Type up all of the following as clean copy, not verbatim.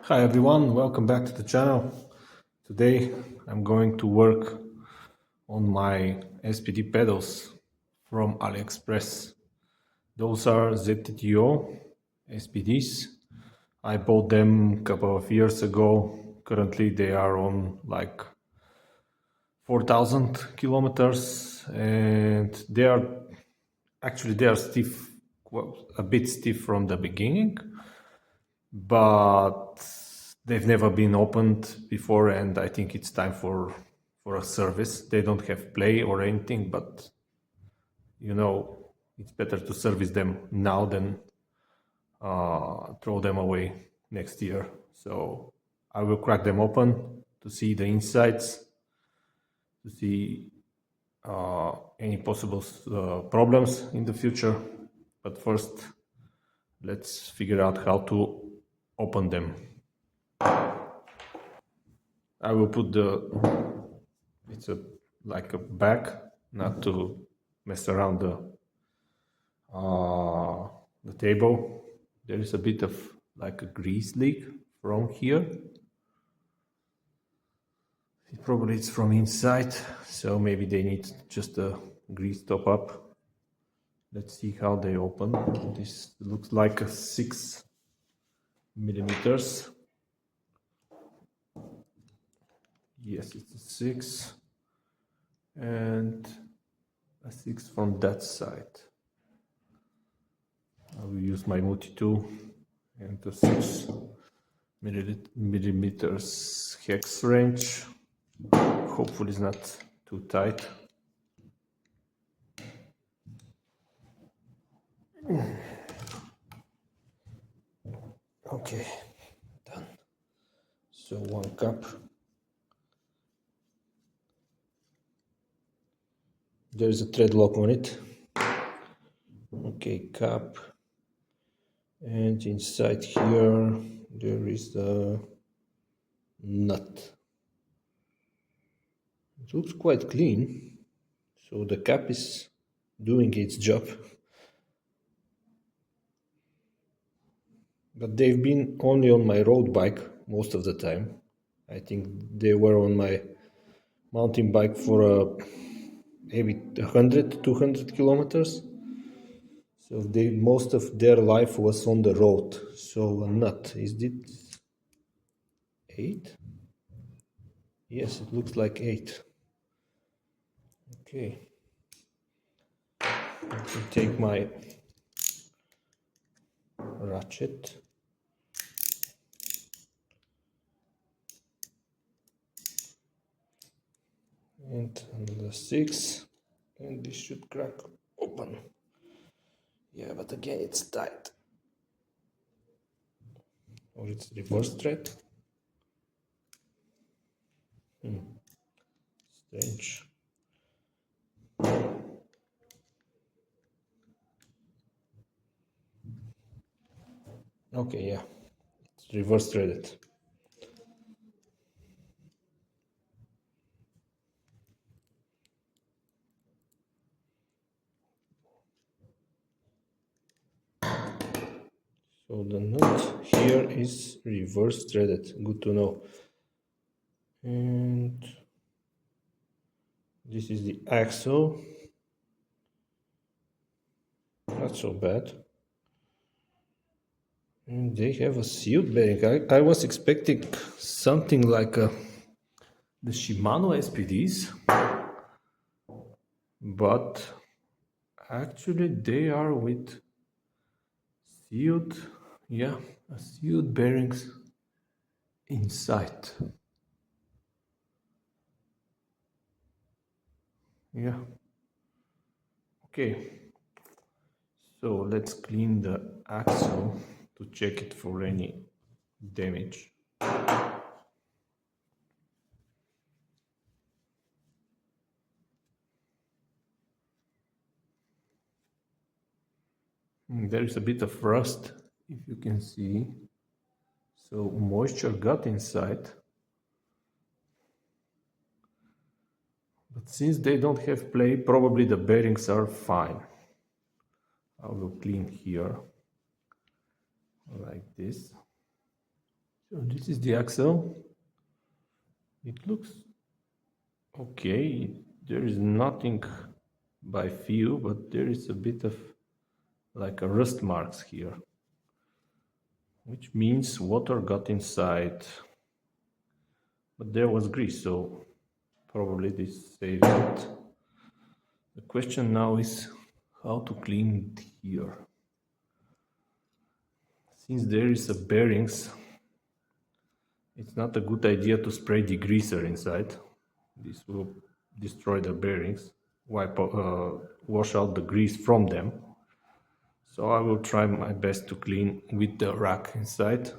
Hi everyone, welcome back to the channel. Today I'm going to work on my SPD pedals from AliExpress. Those are ZTTO SPDs. I bought them a couple of years ago. Currently they are on like 4,000 kilometers and they are stiff, well, a bit stiff from the beginning, but they've never been opened before, and I think it's time for a service. They don't have play or anything, but you know, it's better to service them now than throw them away next year. So I will crack them open to see the insides, to see any possible problems in the future. But first, let's figure out how to open them. I will put it's like a bag, not to mess around the table. There is a bit of like a grease leak from here. Probably it's from inside, so maybe they need just a grease top up. Let's see how they open. This looks like a 6 millimeters. Yes, it's a 6 and a 6 from that side. I will use my multi tool and the 6 millimeters hex wrench. Hopefully it's not too tight. Okay, done. So one cup. There is a thread lock on it. Okay, cap. And inside here there is the nut. It looks quite clean, so the cap is doing its job. But they've been only on my road bike most of the time. I think they were on my mountain bike for maybe 100, 200 kilometers. So most of their life was on the road. So a nut, is it 8? Yes, it looks like 8. Okay. Let me take my ratchet. And another 6. And this should crack open. Yeah, but again it's tight. Or it's reverse thread. Strange. Okay, yeah, it's reverse threaded. So the nut here is reverse threaded. Good to know. And this is the axle. Not so bad. And they have a sealed bearing. I was expecting something like the Shimano SPDs, but actually they are with sealed, yeah, sealed bearings inside. Yeah. Okay. So let's clean the axle to check it for any damage. There is a bit of rust, if you can see. So moisture got inside. But since they don't have play, probably the bearings are fine. I will clean here like this. So this is the axle. It looks okay. There is nothing by few, but there is a bit of like a rust marks here, which means water got inside. But there was grease, so probably this saved it. The question now is how to clean it here. Since there is a bearings, it's not a good idea to spray degreaser inside. This will destroy the bearings, wash out the grease from them. So I will try my best to clean with the rack inside.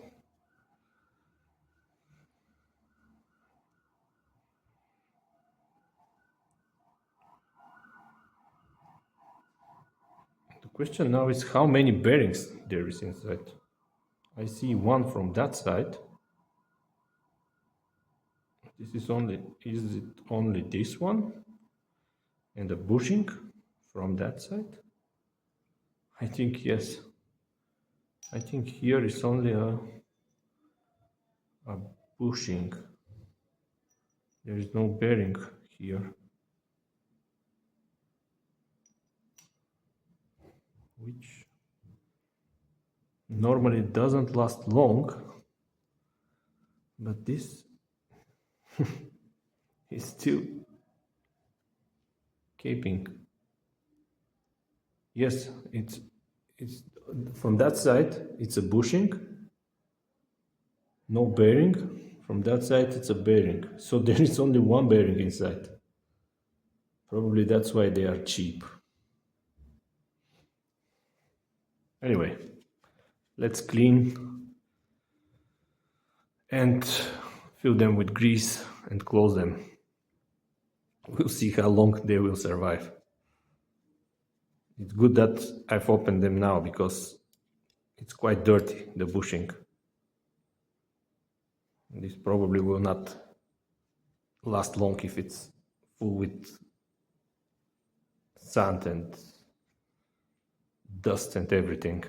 The question now is how many bearings there is inside. I see one from that side. Is it only this one? And a bushing from that side? I think yes. I think here is only a bushing. There is no bearing here. Which normally doesn't last long, but this is still keeping. Yes, it's from that side it's a bushing, no bearing. From that side it's a bearing, so there is only one bearing inside. Probably that's why they are cheap. Anyway, let's clean and fill them with grease and close them. We'll see how long they will survive. It's good that I've opened them now because it's quite dirty, the bushing. This probably will not last long if it's full with sand and dust and everything.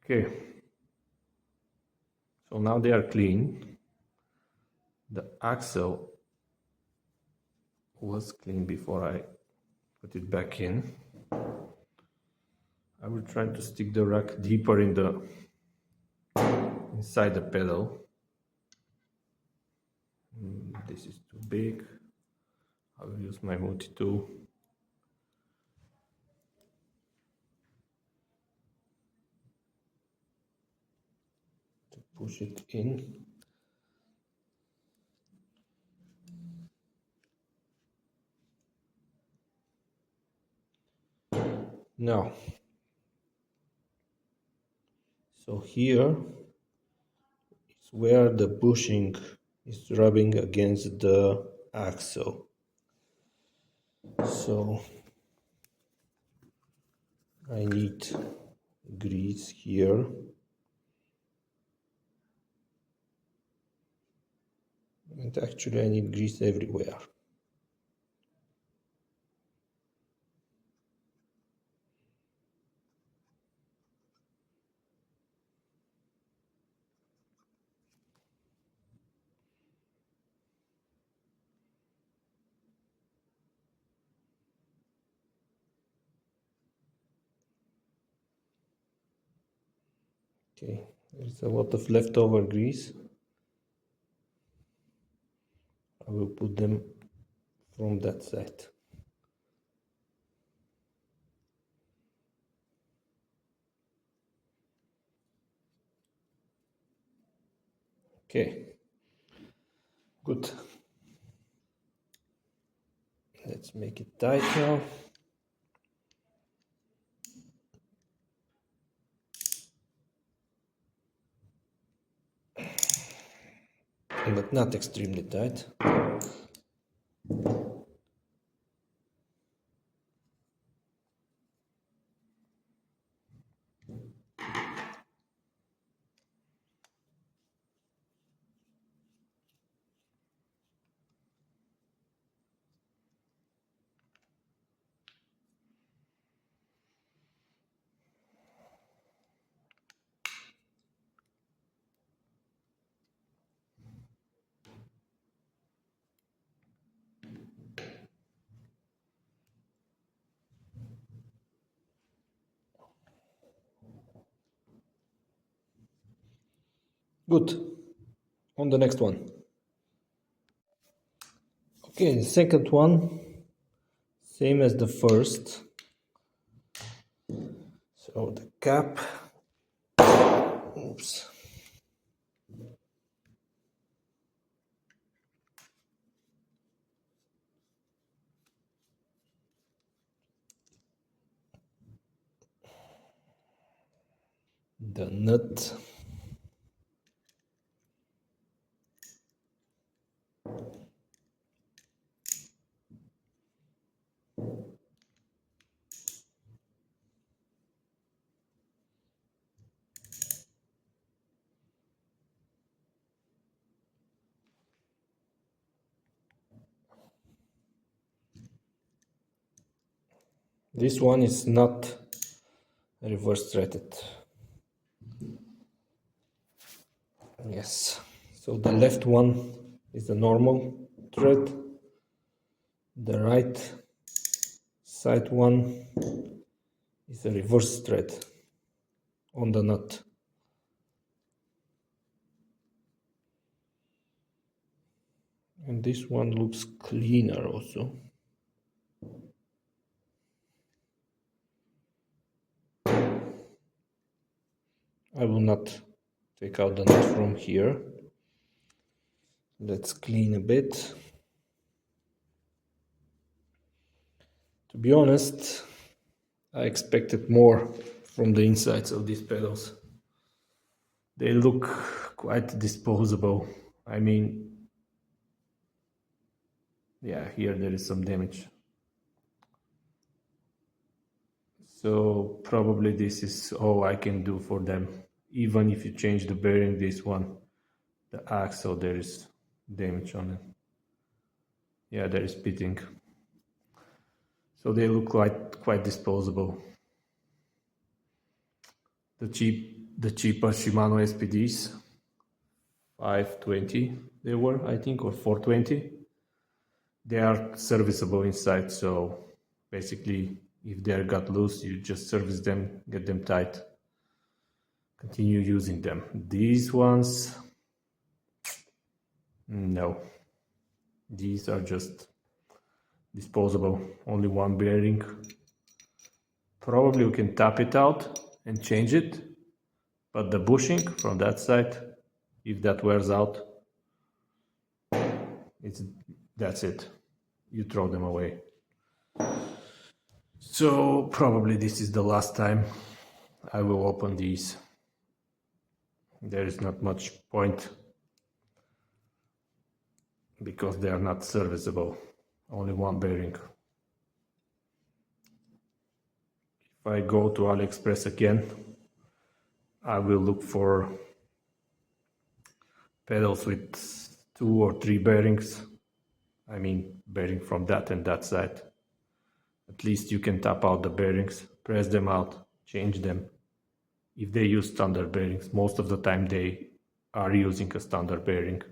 Okay, so now they are clean. The axle was clean before I put it back in. I will try to stick the rack deeper inside the pedal. This is too big. I will use my multi-tool. To push it in. Now, so here is where the bushing is rubbing against the axle. So I need grease here. And actually I need grease everywhere. Okay, there's a lot of leftover grease. I will put them from that side. Okay, good. Let's make it tight now. But not extremely tight. Good. On the next one. Okay, the second one, same as the first. So the cap, oops. The nut. This one is not reverse threaded. Yes, so the left one is the normal thread, the right side one is a reverse thread on the nut. And this one looks cleaner also. I will not take out the nut from here. Let's clean a bit. To be honest, I expected more from the insides of these pedals. They look quite disposable. I mean, yeah, here there is some damage. So probably this is all I can do for them. Even if you change the bearing, this one, the axle, there is damage on it. Yeah, there is pitting. So they look quite disposable. The cheaper Shimano SPDs, 520 they were, I think, or 420. They are serviceable inside, so basically if they got loose, you just service them, get them tight, continue using them. These ones, no, these are just disposable, only one bearing. Probably we can tap it out and change it, but the bushing from that side, if that wears out, that's it, you throw them away. So probably this is the last time I will open these. There is not much point because they are not serviceable, only one bearing. If I go to AliExpress again, I will look for pedals with 2 or 3 bearings. I mean, bearing from that and that side. At least you can tap out the bearings, press them out, change them. If they use standard bearings, most of the time they are using a standard bearing.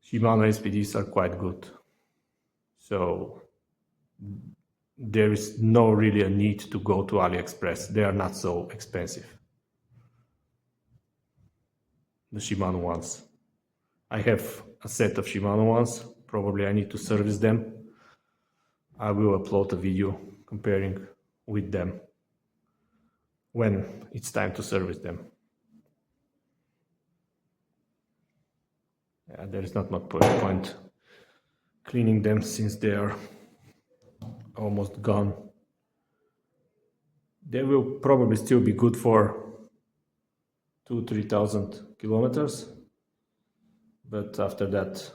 Shimano SPDs are quite good. So there is no really a need to go to AliExpress. They are not so expensive. The Shimano ones. I have a set of Shimano ones. Probably I need to service them. I will upload a video comparing with them when it's time to service them. Yeah, there is not much point cleaning them since they are almost gone. They will probably still be good for 2,000–3,000 kilometers, but after that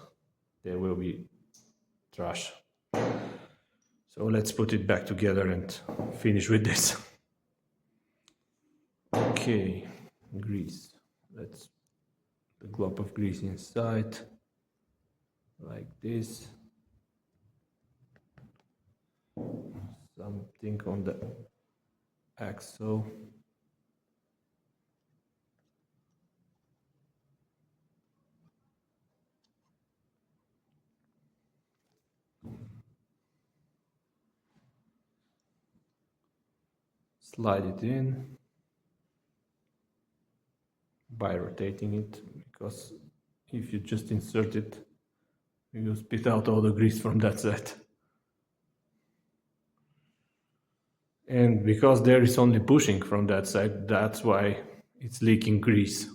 they will be trash. So let's put it back together and finish with this. Okay, grease. Let's the glob of grease inside, like this. Something on the axle. Slide it in. by rotating it, because if you just insert it, you spit out all the grease from that side. And because there is only bushing from that side, that's why it's leaking grease.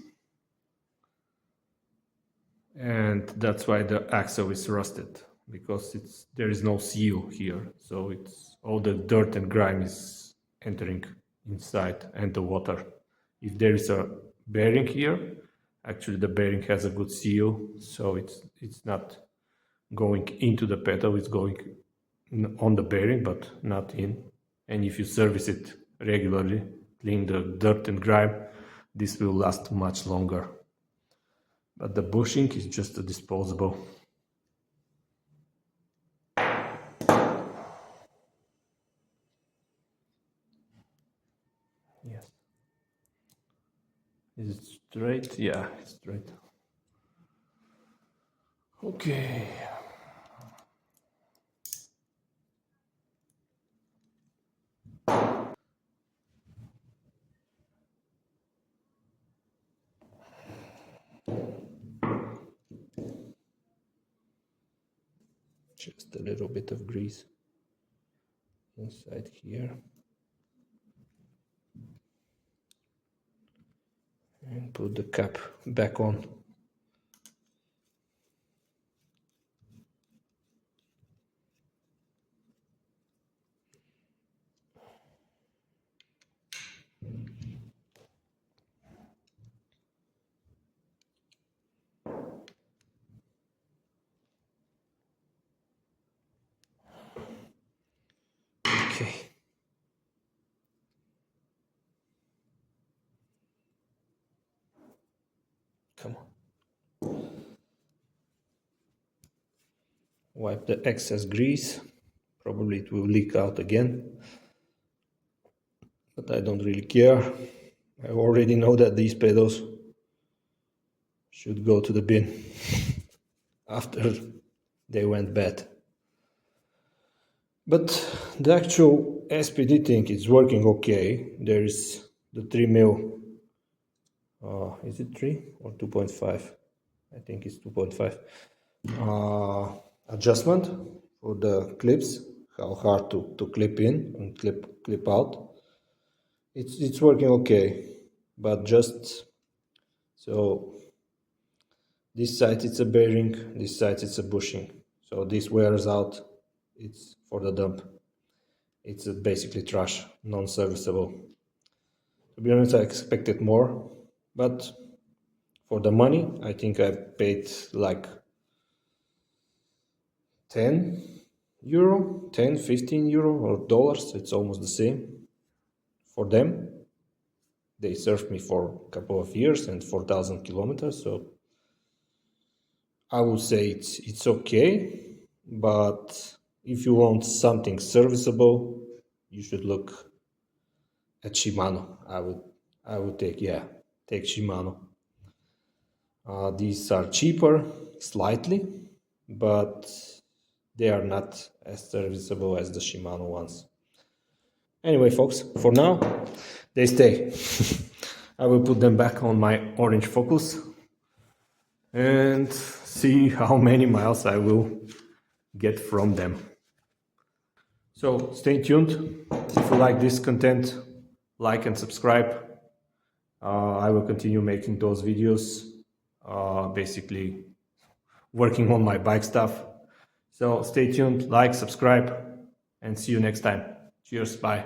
And that's why the axle is rusted, because there is no seal here. So it's all the dirt and grime is entering inside, and the water. If there is a bearing here, actually the bearing has a good seal, so it's not going into the pedal, it's going on the bearing, but not in. And if you service it regularly, clean the dirt and grime, this will last much longer. But the bushing is just a disposable. Yes. Is it straight? Yeah, it's straight. Okay. Just a little bit of grease inside here. And put the cap back on. Okay. Come on. Wipe the excess grease. Probably it will leak out again, but I don't really care. I already know that these pedals should go to the bin after they went bad. But the actual SPD thing is working okay. There is the 3mm, is it 3 or 2.5? I think it's 2.5. Adjustment for the clips, how hard to clip in and clip out. It's working okay, but just so this side it's a bearing, this side it's a bushing. So this wears out, it's for the dump. It's basically trash, non-serviceable. To be honest, I expected more, but for the money, I think I paid like 10 euro, 10, 15 euro or dollars, it's almost the same. For them, they served me for a couple of years and 4,000 kilometers, so I would say it's okay, but if you want something serviceable, you should look at Shimano. I would take Shimano. These are cheaper, slightly, but they are not as serviceable as the Shimano ones. Anyway, folks, for now, they stay. I will put them back on my orange Focus and see how many miles I will get from them. So stay tuned. If you like this content, like and subscribe. I will continue making those videos, basically working on my bike stuff. So stay tuned, like, subscribe, and see you next time. Cheers, bye.